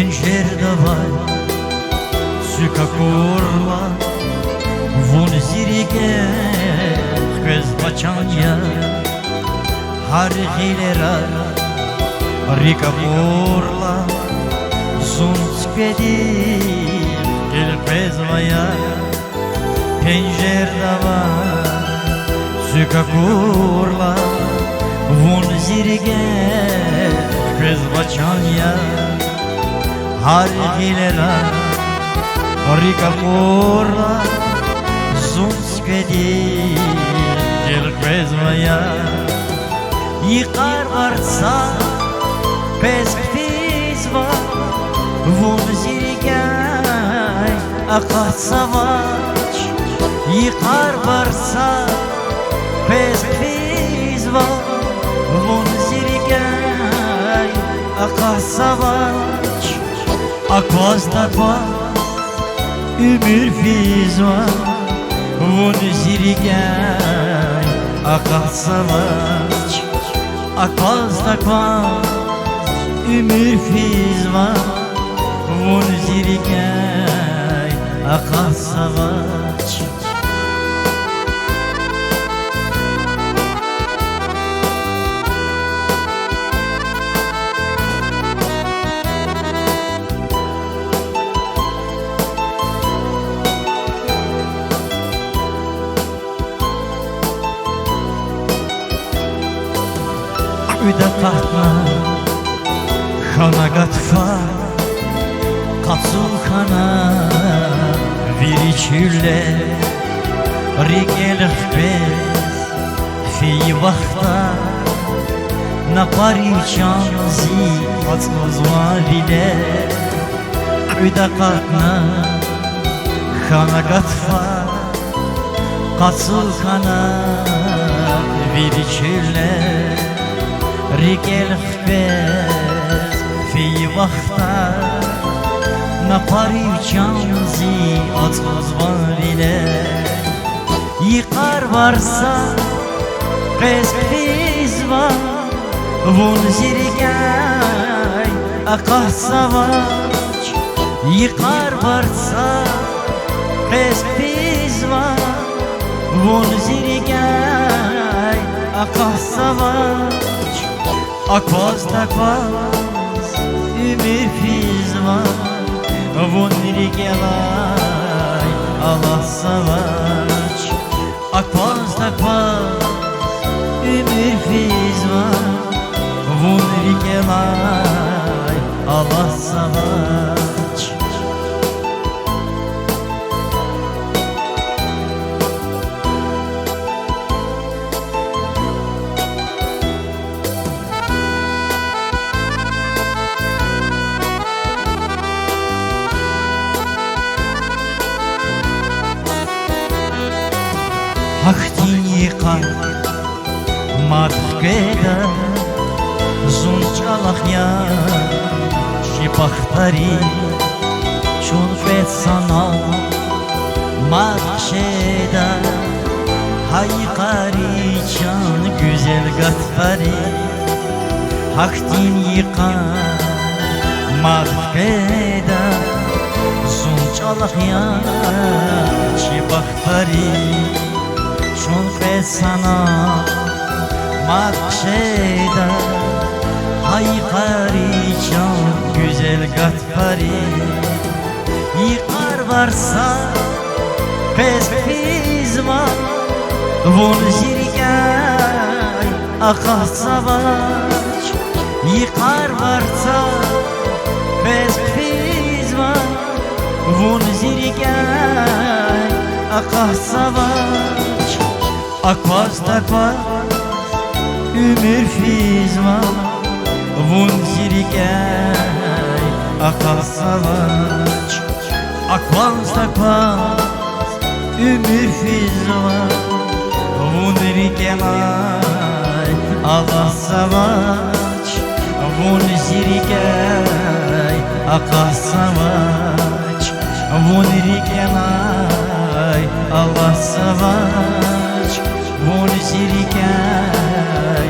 Pencerede suka kurla Vun zirige Kız baçanya Har hilera Rika kurla Zun spedir El pezvaya Pencerede suka kurla Vun zirige Kız baçanya Har hilera Rika kurla Zun spedir El pezvaya Yıkar varsa perspektiva Vun zirigay Akat savaş Yıkar varsa perspektiva Vun zirigay Akat savaş Akvaz takvaz Ümür fizva Vun zirigay Akat savaş Akvaz takvaz Ümür fizva Vun zirigay Akat savaş Üde katma Xana qatfa Qatsıl xana Viriçülle Rigelıq bez Fi vaxta Napari çanzi Qatsız valile Üde katma Xana qatfa Qatsıl xana Viriçülle Rigelıq bez Fi vaxta Napari çanzi Atmaz var ile Yıkar varsa Perspektiva Vun zirigay Akah savaş Yıkar varsa Perspektiva Vun zirigay Akah savaş Akvaz takvaz Ümür fizva Vun rigelay Allah savaş Akvaz takvaz Ümür fizva Vun rigelay Allah savaş Haktin yıkar Matkeda Zunçalak ya Şipahtari Çulfet sana Makşeda Haykari Çan güzel gatfari Haktin yıkar Matkeda Zunçalak ya Şipahtari Şunfe sana Makşeda Haykari Çan güzel gatfari Yıkar varsa Perspektiva Vun zirigay Akah savaş Yıkar varsa Perspektiva Vun zirigay Akah savaş Akvaz takvaz Ümür fizva Vun zirigay Akah savaş Akvaz takvaz Ümür fizva Vun zirigay Allah savaş Vun zirigay Akah savaş Vun zirigay Allah savaş Vun zirigay